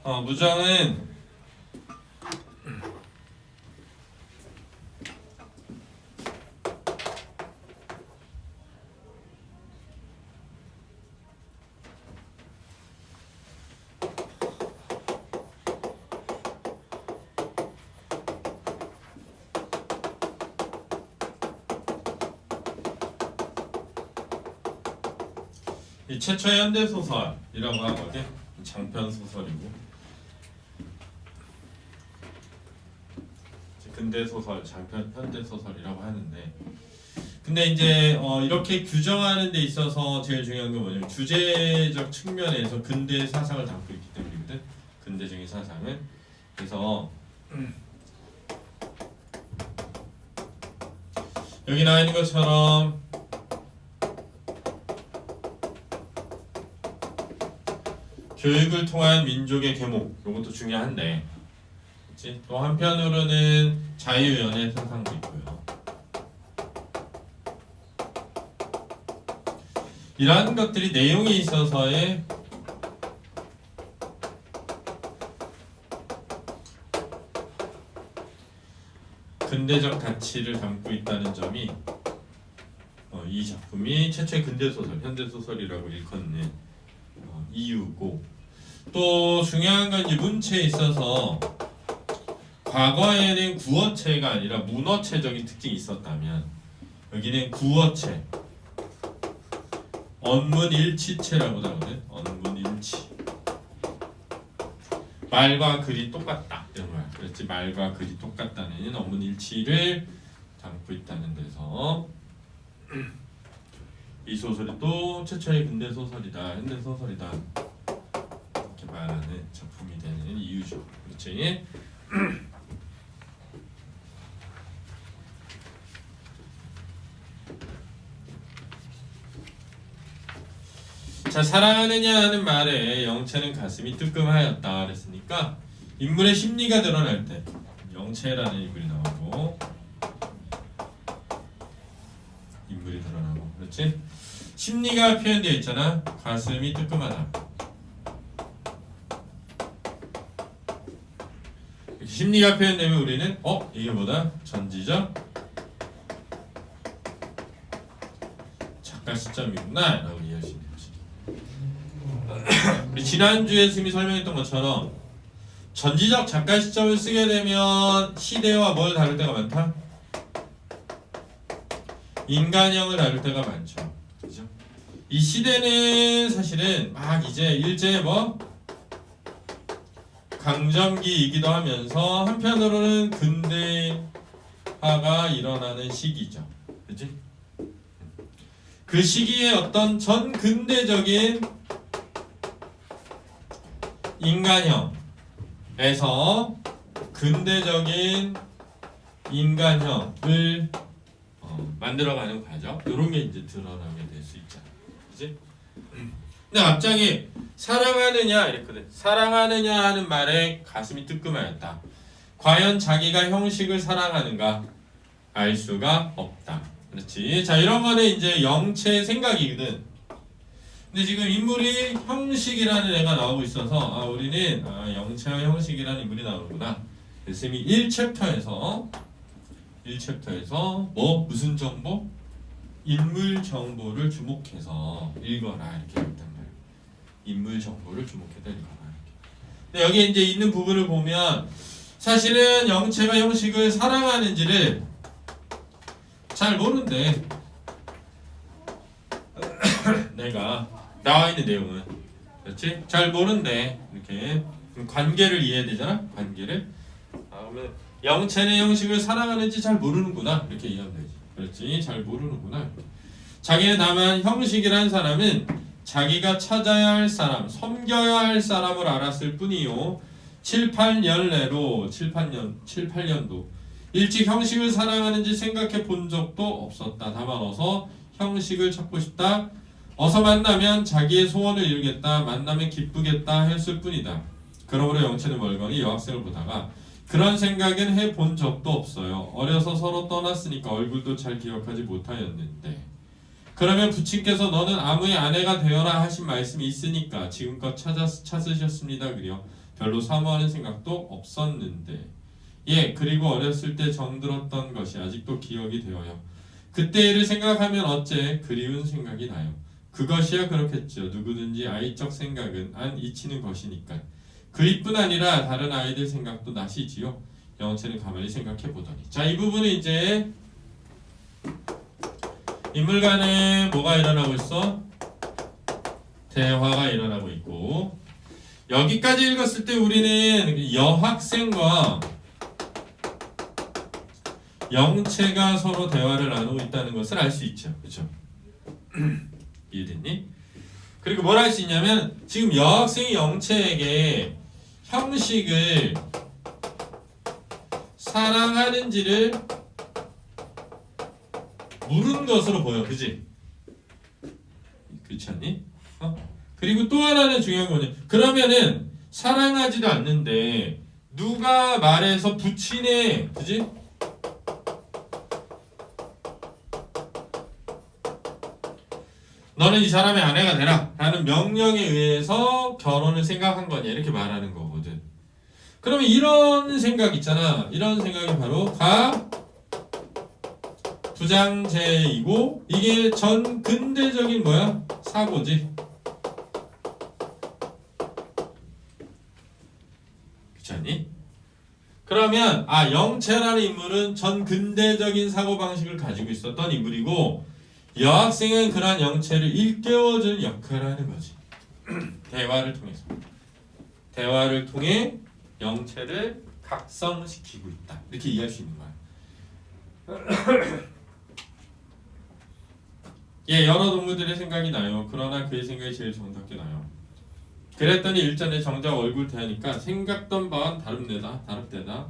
무정은 이 최초의 현대 소설이라고 하거든. 장편 소설이고 근대 소설, 장편 현대 소설이라고 하는데, 근데 이제 이렇게 규정하는 데 있어서 제일 중요한 건 뭐냐면 주제적 측면에서 근대 사상을 담고 있기 때문이거든. 근대적인 사상을. 그래서 여기 나와 있는 것처럼 교육을 통한 민족의 계몽, 이것도 중요한데, 그치? 또 한편으로는 자유연애 사상도 있고요. 이러한 것들이 내용이 있어서의 근대적 가치를 담고 있다는 점이 이 작품이 최초의 근대소설, 현대소설이라고 일컫는 이유고, 또 중요한 건 이 문체에 있어서 과거에는 구어체가 아니라 문어체적인 특징이 있었다면 여기는 구어체, 언문일치체라고 하거든. 언문일치. 말과 글이 똑같다 이런 거야. 그렇지, 말과 글이 똑같다는 언문일치를 담고 있다는 데서 이 소설이 또 최초의 근대 소설이다, 현대 소설이다 이렇게 말하는 작품이 되는 이유죠. 그렇지? 자, 사랑하느냐 하는 말에 영체는 가슴이 뜨끔하였다 그랬으니까 인물의 심리가 드러날 때 영체라는 인물이 나오고 인물이 드러나고, 그렇지? 심리가 표현되어 있잖아. 가슴이 뜨끔하다. 심리가 표현되면 우리는 이게 뭐다? 전지적 작가 시점이구나 라고 이해할 수 있는 거지. 우리 지난주에 이미 설명했던 것처럼 전지적 작가 시점을 쓰게 되면 시대와 뭘 다룰 때가 많다? 인간형을 다룰 때가 많죠. 그죠? 이 시대는 사실은 막 이제 일제 강점기이기도 하면서 한편으로는 근대화가 일어나는 시기죠. 그치? 그 시기에 어떤 전 근대적인 인간형에서 근대적인 인간형을 만들어가는 과정, 이런 게 이제 드러나게 될 수 있잖아. 그치? 근데 갑자기 사랑하느냐 이랬거든. 사랑하느냐 하는 말에 가슴이 뜨끔하였다. 과연 자기가 형식을 사랑하는가 알 수가 없다. 그렇지? 자, 이런 거는 이제 영체의 생각이거든. 근데 지금 인물이 형식이라는 애가 나오고 있어서 우리는 영체와 형식이라는 인물이 나오는구나. 그래서 이미 1챕터에서 무슨 정보? 인물 정보를 주목해서 읽어라 이렇게 했단 말이야. 인물 정보를 주목해서 읽어라 이렇게. 근데 여기 이제 있는 부분을 보면 사실은 영체가 형식을 사랑하는지를 잘 모른대. 내가 나와 있는 내용은, 그렇지? 잘 모른대. 이렇게 관계를 이해해야 되잖아. 관계를. 그러면 영체는 형식을 사랑하는지 잘 모르는구나 이렇게 이해하면 되지. 그렇지? 잘 모르는구나. 자기는 다만 형식이라는 사람은 자기가 찾아야 할 사람, 섬겨야 할 사람을 알았을 뿐이요. 7, 8년도 일찍 형식을 사랑하는지 생각해 본 적도 없었다. 다만 어서 형식을 찾고 싶다. 어서 만나면 자기의 소원을 이루겠다. 만나면 기쁘겠다 했을 뿐이다. 그러므로 영체는 멀거니 여학생을 보다가 그런 생각은 해본 적도 없어요. 어려서 서로 떠났으니까 얼굴도 잘 기억하지 못하였는데. 그러면 부친께서 너는 아무의 아내가 되어라 하신 말씀이 있으니까 지금껏 찾으셨습니다. 그려 별로 사모하는 생각도 없었는데 예 그리고 어렸을 때 정들었던 것이 아직도 기억이 되어요. 그때 일을 생각하면 어째 그리운 생각이 나요. 그것이야 그렇겠죠. 누구든지 아이적 생각은 안 잊히는 것이니까. 그뿐 아니라 다른 아이들 생각도 나시지요. 영채는 가만히 생각해 보더니 자 이 부분은 이제 인물 간에 뭐가 일어나고 있어? 대화가 일어나고 있고 여기까지 읽었을 때 우리는 여학생과 영채가 서로 대화를 나누고 있다는 것을 알 수 있죠. 그렇죠? 이해됐니? 그리고 뭘 할 수 있냐면 지금 여학생이 영채에게 형식을 사랑하는지를 물은 것으로 보여. 그지? 그렇지 않니? 그리고 또 하나는 중요한 거는 그러면은 사랑하지도 않는데 누가 말해서 붙이네. 그지? 너는 이 사람의 아내가 되라 라는 명령에 의해서 결혼을 생각한 거냐 이렇게 말하는 거거든. 그러면 이런 생각 있잖아. 이런 생각이 바로 부장제이고 이게 전 근대적인 뭐야? 사고지. 그렇지 않니? 그러면 영채라는 인물은 전 근대적인 사고방식을 가지고 있었던 인물이고 여학생은 그러한 영채를 일깨워주는 역할을 하는 거지. 대화를 통해서. 대화를 통해 영채를 각성시키고 있다. 이렇게 이해할 수 있는 거야. 예, 여러 동무들의 생각이 나요. 그러나 그의 생각이 제일 정답게 나요. 그랬더니 일전에 정작 얼굴 대하니까 생각던 바와는 다릅대다.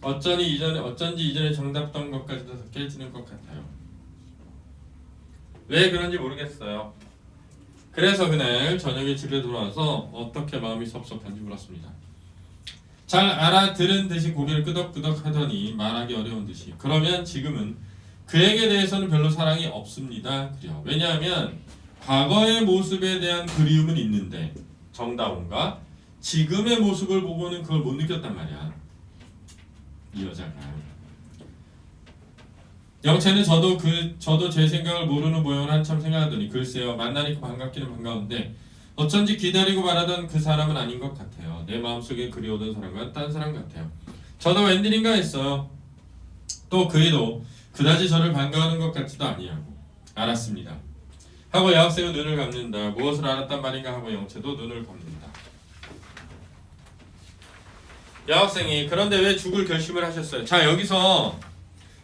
어쩐지 이전에 정답던 것까지도 더 깨지는 것 같아요. 왜 그런지 모르겠어요. 그래서 그날 저녁에 집에 돌아와서 어떻게 마음이 섭섭한지 물었습니다. 잘 알아들은 듯이 고개를 끄덕끄덕 하더니 말하기 어려운 듯이 그러면 지금은 그에게 대해서는 별로 사랑이 없습니다. 그래요. 왜냐하면 과거의 모습에 대한 그리움은 있는데 정다운과 지금의 모습을 보고는 그걸 못 느꼈단 말이야. 이 여자가. 영채는 저도 제 생각을 모르는 모양을 한참 생각하더니 글쎄요 만나니까 반갑기는 반가운데 어쩐지 기다리고 바라던 그 사람은 아닌 것 같아요. 내 마음속에 그리워던 사람과 딴 사람 같아요. 저도 웬일인가 했어요. 또 그이도 그다지 저를 반가워하는 것 같지도 아니하고 알았습니다. 하고 여학생은 눈을 감는다. 무엇을 알았단 말인가 하고 영채도 눈을 감는다. 여학생이 그런데 왜 죽을 결심을 하셨어요? 자 여기서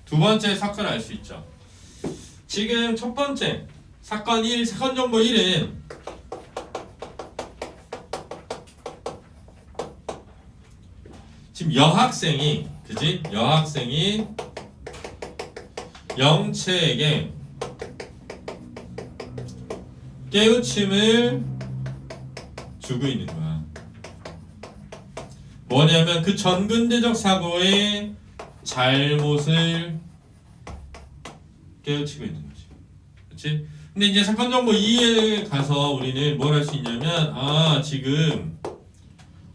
두 번째 사건을 알 수 있죠. 지금 첫 번째 사건 1, 사건 정보 1은 지금 여학생이 그지? 여학생이 영채에게 깨우침을 주고 있는 거야. 뭐냐면 그 전근대적 사고의 잘못을 깨우치고 있는 거지. 그렇지? 근데 이제 사건 정보 2에 가서 우리는 뭘 할 수 있냐면 지금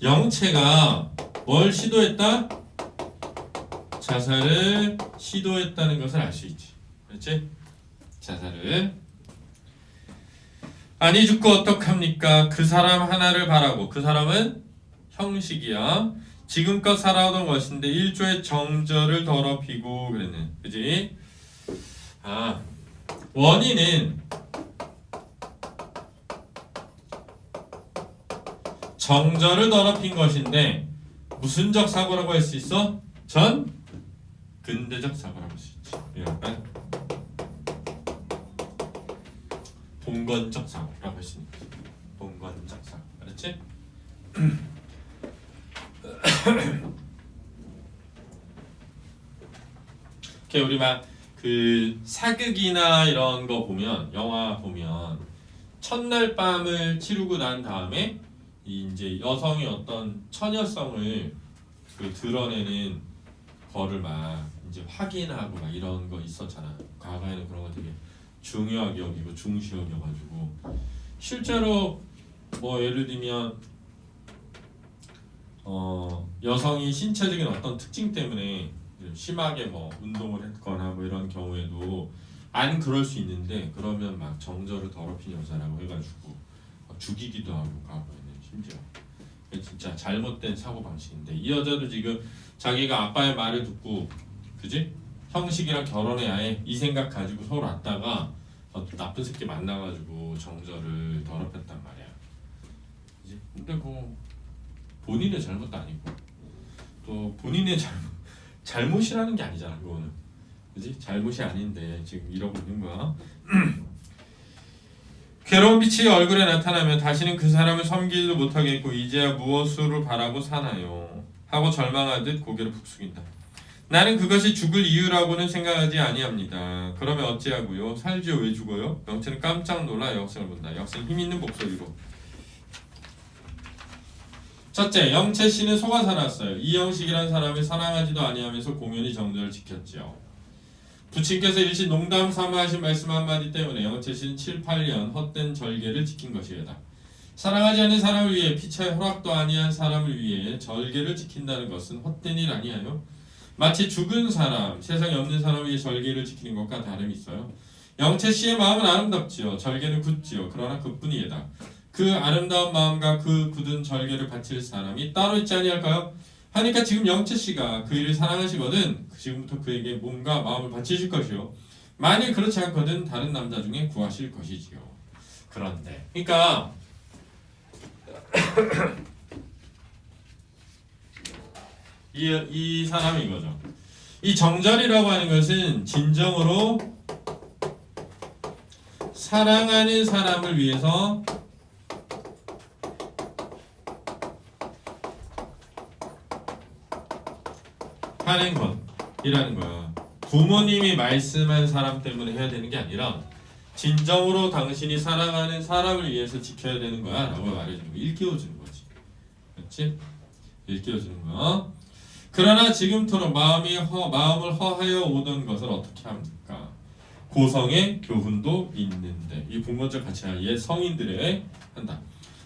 영채가 뭘 시도했다? 자살을 시도했다는 것을 알 수 있지. 그렇지? 자살을. 아니 죽고 어떡합니까? 그 사람 하나를 바라고. 그 사람은 형식이야. 지금껏 살아오던 것인데 일조의 정절을 더럽히고 그랬네. 그지? 원인은 정절을 더럽힌 것인데 무슨적 사고라고 할 수 있어? 전 근대적 사고라고 할 수 있지. 약간 봉건적 사고라고 할 수 있는 거지. 봉건적 사고. 알았지? 우리 막 그 사극이나 이런 거 보면 영화 보면 첫날 밤을 치르고 난 다음에 이제 여성이 어떤 처녀성을 그 드러내는 거를 막 이제 확인하고 막 이런 거 있었잖아. 과거에는 그런 거 되게 중요하게 여기고 중시 여겨가지고 실제로 뭐 예를 들면 여성이 신체적인 어떤 특징 때문에 심하게 뭐 운동을 했거나 뭐 이런 경우에도 안 그럴 수 있는데 그러면 막 정절을 더럽힌 여자라고 해가지고 죽이기도 하고 과거에는 심지어 진짜 잘못된 사고 방식인데 이 여자도 지금 자기가 아빠의 말을 듣고 그지 형식이랑 결혼해야 해 이 생각 가지고 서울 왔다가 나쁜 새끼 만나가지고 정절을 더럽혔단 말이야. 그지? 근데 뭐 본인의 잘못도 아니고 또 본인의 잘못이라는 게 아니잖아 그거는. 그지? 잘못이 아닌데 지금 이러고 있는 거야. 괴로운 빛이 얼굴에 나타나면 다시는 그 사람을 섬기지도 못하겠고 이제야 무엇으로 바라고 사나요? 하고 절망하듯 고개를 푹 숙인다. 나는 그것이 죽을 이유라고는 생각하지 아니합니다. 그러면 어찌하고요? 살지요 왜 죽어요? 영채는 깜짝 놀라 여학생을 본다. 여학생 힘있는 목소리로. 첫째, 영채 씨는 속아 살았어요. 이영식이란 사람을 사랑하지도 아니하면서 공연히 정절을 지켰지요. 부친께서 일시 농담 삼아 하신 말씀 한마디 때문에 영채 씨는 7, 8년 헛된 절개를 지킨 것이다. 사랑하지 않는 사람을 위해 피차의 허락도 아니한 사람을 위해 절개를 지킨다는 것은 헛된 일 아니하요? 마치 죽은 사람, 세상에 없는 사람을 위해 절개를 지키는 것과 다름이 있어요. 영채 씨의 마음은 아름답지요. 절개는 굳지요. 그러나 그뿐이다. 그 아름다운 마음과 그 굳은 절개를 바칠 사람이 따로 있지 아니할까요? 하니까 지금 영채 씨가 그 일을 사랑하시거든 지금부터 그에게 몸과 마음을 바치실 것이요. 만일 그렇지 않거든 다른 남자 중에 구하실 것이지요. 그런데 그러니까 이 사람이 이거죠. 이 정절이라고 하는 것은 진정으로 사랑하는 사람을 위해서 하는 것이라는 거야. 부모님이 말씀한 사람 때문에 해야 되는 게 아니라 진정으로 당신이 사랑하는 사람을 위해서 지켜야 되는 거야 라고 말해주는 거. 일깨워주는 거지. 그렇지? 일깨워주는 거. 그러나 지금토록 마음을 허하여 오던 것을 어떻게 합니까? 고성의 교훈도 있는데 이 부모적 가치가 옛 성인들의 한다.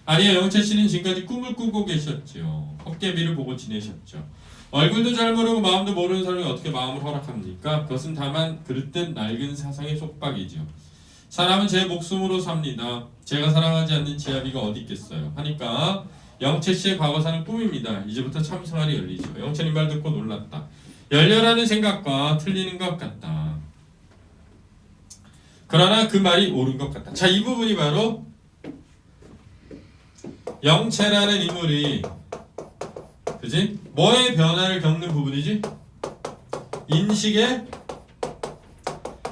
아니야 영채 씨는 지금까지 꿈을 꾸고 계셨죠. 헛개비를 보고 지내셨죠. 얼굴도 잘 모르고 마음도 모르는 사람이 어떻게 마음을 허락합니까? 그것은 다만 그릇된 낡은 사상의 속박이지요. 사람은 제 목숨으로 삽니다. 제가 사랑하지 않는 지아비가 어디 있겠어요. 하니까 영채 씨의 과거사는 꿈입니다. 이제부터 참생활이 열리죠. 영채님 말 듣고 놀랐다. 열려라는 생각과 틀리는 것 같다. 그러나 그 말이 옳은 것 같다. 자, 이 부분이 바로 영채라는 인물이 그지? 뭐의 변화를 겪는 부분이지? 인식의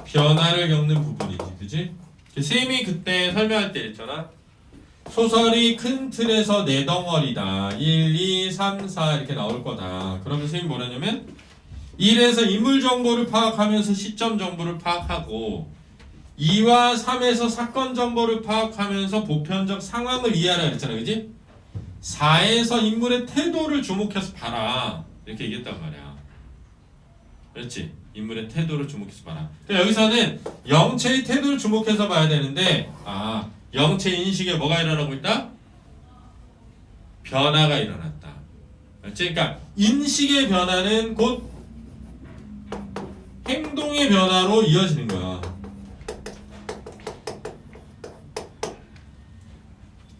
변화를 겪는 부분이지. 그지? 쌤이 그때 설명할 때 했잖아. 소설이 큰 틀에서 네 덩어리다. 1, 2, 3, 4 이렇게 나올 거다. 그러면 쌤이 뭐라냐면 1에서 인물 정보를 파악하면서 시점 정보를 파악하고 2와 3에서 사건 정보를 파악하면서 보편적 상황을 이해하라 그랬잖아. 그지? 4에서 인물의 태도를 주목해서 봐라. 이렇게 얘기했단 말이야. 그렇지? 인물의 태도를 주목해서 봐라. 그러니까 여기서는 영채의 태도를 주목해서 봐야 되는데 영채 인식에 뭐가 일어나고 있다? 변화가 일어났다. 그렇지? 그러니까 인식의 변화는 곧 행동의 변화로 이어지는 거야.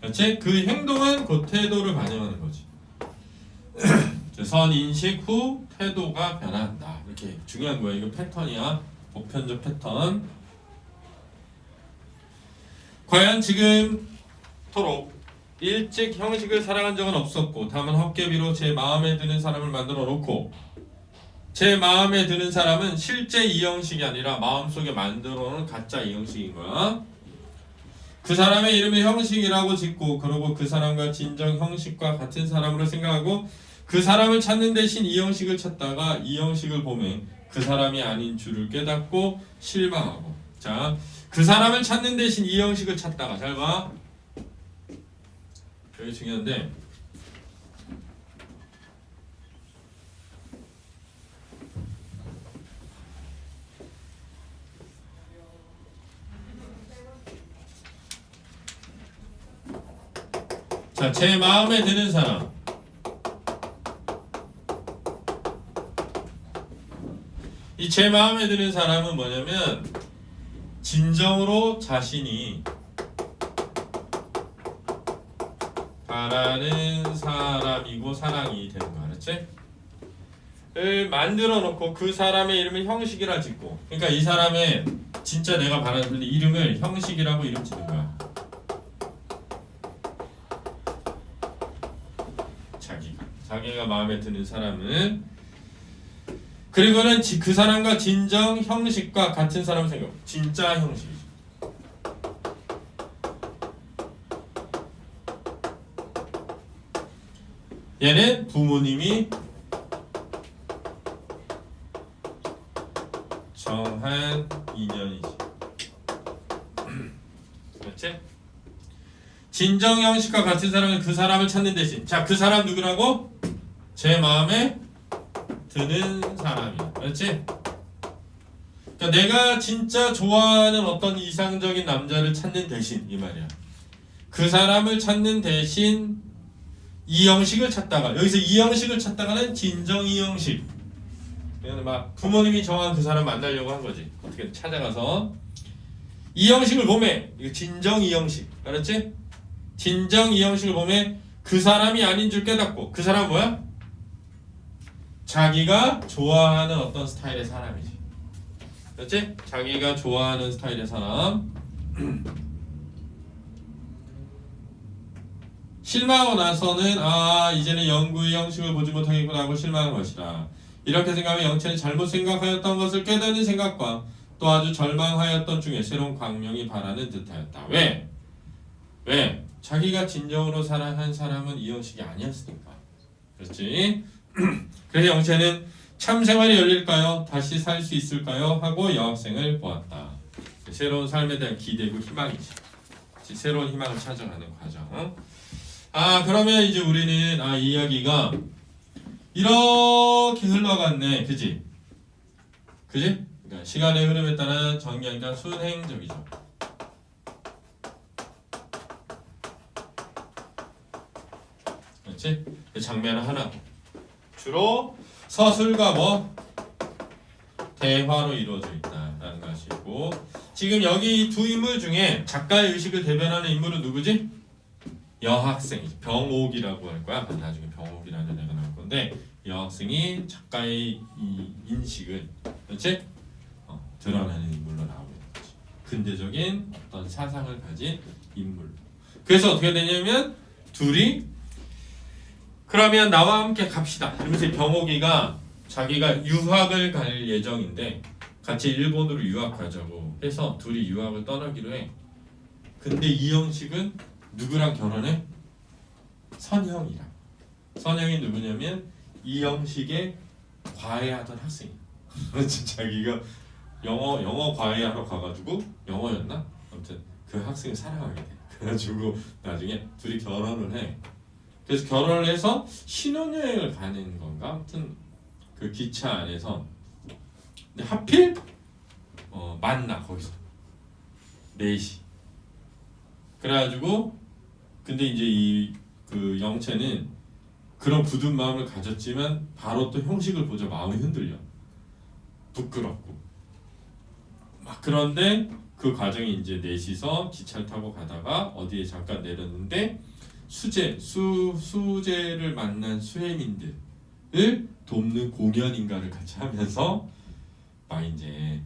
그렇지? 그 행동은 그 태도를 반영하는 거지. 선 인식 후 태도가 변한다. 이렇게 중요한 거야. 이거 패턴이야. 보편적 패턴. 과연 지금토록 일찍 형식을 사랑한 적은 없었고 다만 헛개비로 제 마음에 드는 사람을 만들어 놓고 제 마음에 드는 사람은 실제 이형식이 아니라 마음속에 만들어 놓은 가짜 이형식인 거야. 그 사람의 이름을 형식이라고 짓고 그러고 그 사람과 진정 형식과 같은 사람으로 생각하고 그 사람을 찾는 대신 이형식을 찾다가 이형식을 보면 그 사람이 아닌 줄을 깨닫고 실망하고. 자, 그 사람을 찾는 대신 이형식을 찾다가 잘 봐. 여기 중요한데 자, 제 마음에 드는 사람 이 제 마음에 드는 사람은 뭐냐면 진정으로 자신이 바라는 사람이고 사랑이 되는 거 알았지? 을 만들어 놓고 그 사람의 이름을 형식이라 짓고, 그러니까 이 사람의 진짜 내가 바라는 이름을 형식이라고 이름 짓는 거야. 자기가 마음에 드는 사람은, 그리고는 그 사람과 진정 형식과 같은 사람을 생각. 진짜 형식이지. 얘는 부모님이 정한 인연이지. 그렇지? 진정 형식과 같은 사람은 그 사람을 찾는 대신, 자, 그 사람 누구라고? 제 마음에 드는 사람이야. 그렇지? 그러니까 내가 진짜 좋아하는 어떤 이상적인 남자를 찾는 대신, 이 말이야. 그 사람을 찾는 대신 이 형식을 찾다가, 여기서 이 형식을 찾다가는 진정 이 형식. 그냥 막 부모님이 정한 그 사람 만나려고 한 거지. 어떻게 찾아가서 이 형식을 보면, 이거 진정 이 형식. 알았지? 진정 이 형식을 보면 그 사람이 아닌 줄 깨닫고, 그 사람 뭐야? 자기가 좋아하는 어떤 스타일의 사람이지. 그렇지? 자기가 좋아하는 스타일의 사람. 실망하고 나서는 이제는 영구의 형식을 보지 못하겠구나 하고 실망한 것이라. 이렇게 생각하면 영체는 잘못 생각하였던 것을 깨닫는 생각과 또 아주 절망하였던 중에 새로운 광명이 바라는 듯하였다. 왜? 자기가 진정으로 사랑한 사람은 이 형식이 아니었으니까. 그렇지? 그래서 영체는 참 생활이 열릴까요? 다시 살 수 있을까요? 하고 여학생을 보았다. 새로운 삶에 대한 기대고 희망이지. 새로운 희망을 찾아가는 과정. 그러면 이제 우리는 이 이야기가 이렇게 흘러갔네. 그지? 그러니까 시간의 흐름에 따라 전개하니까 순행적이죠. 그렇지? 장면은 하나. 주로 서술과 대화로 이루어져 있다라는 것이고, 지금 여기 두 인물 중에 작가의 의식을 대변하는 인물은 누구지? 여학생이지. 병옥이라고 할 거야. 나중에 병옥이라는 애가 나올 건데, 여학생이 작가의 이 인식을, 그렇지? 드러내는 인물로 나오게 되지. 근대적인 어떤 사상을 가진 인물. 그래서 어떻게 되냐면 둘이 그러면 나와 함께 갑시다. 이러면서 병옥이가 자기가 유학을 갈 예정인데 같이 일본으로 유학 가자고 해서 둘이 유학을 떠나기로 해. 근데 이형식은 누구랑 결혼해? 선형이랑. 선형이 누구냐면 이형식의 과외하던 학생이야. 자기가 영어 과외하러 가가지고, 영어였나? 아무튼 그 학생을 사랑하게 돼. 그래가지고 나중에 둘이 결혼을 해. 그래서 결혼을 해서 신혼여행을 가는 건가? 아무튼 그 기차 안에서, 근데 하필 만나 거기서 4시. 그래가지고 근데 이제 그 영채는 그런 굳은 마음을 가졌지만 바로 또 형식을 보자 마음이 흔들려. 부끄럽고 막. 그런데 그 과정이 이제 넷이서 기차를 타고 가다가 어디에 잠깐 내렸는데 수재를 만난 수혜민들을 돕는 공연인가를 같이 하면서 막 이제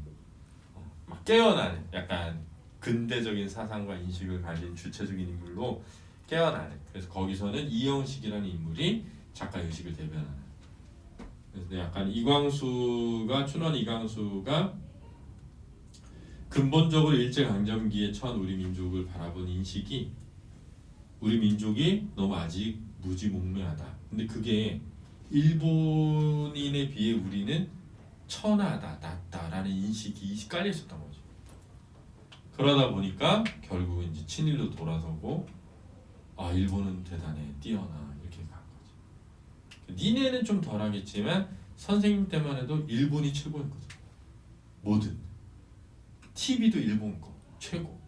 막 깨어나는, 약간 근대적인 사상과 인식을 가진 주체적인 인물로 깨어나는. 그래서 거기서는 이형식이라는 인물이 작가 의식을 대변하는. 그래서 약간 춘원 이광수가 근본적으로 일제강점기에 처한 우리 민족을 바라본 인식이, 우리 민족이 너무 아직 무지몽매하다. 근데 그게 일본인에 비해 우리는 천하다, 낮다라는 인식이 깔려 있었던 거죠. 그러다 보니까 결국은 이제 친일로 돌아서고, 일본은 대단해, 뛰어나, 이렇게 간 거지. 니네는 좀 덜하겠지만 선생님 때만 해도 일본이 최고였거든. 뭐든 TV도 일본 거 최고.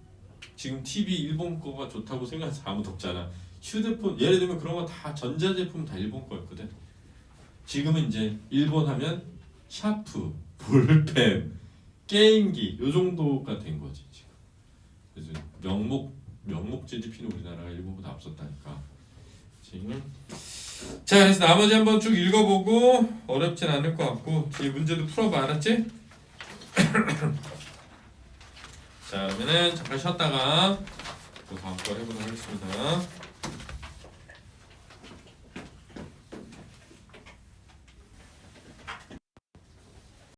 지금 TV 일본 거가 좋다고 생각하는 사람 아무도 없잖아. 휴대폰 예를 들면 그런 거 다 전자제품 다 일본 거였거든. 지금은 이제 일본 하면 샤프, 볼펜, 게임기 요 정도가 된 거지 지금. 그래서 명목 GDP는 우리나라가 일본보다 앞섰다니까. 지금. 자, 그래서 나머지 한번 쭉 읽어보고 어렵진 않을 것 같고 뒤에 문제도 풀어봐, 알았지? 자, 그러면은 잠깐 쉬었다가 또 다음 거 해보도록 하겠습니다.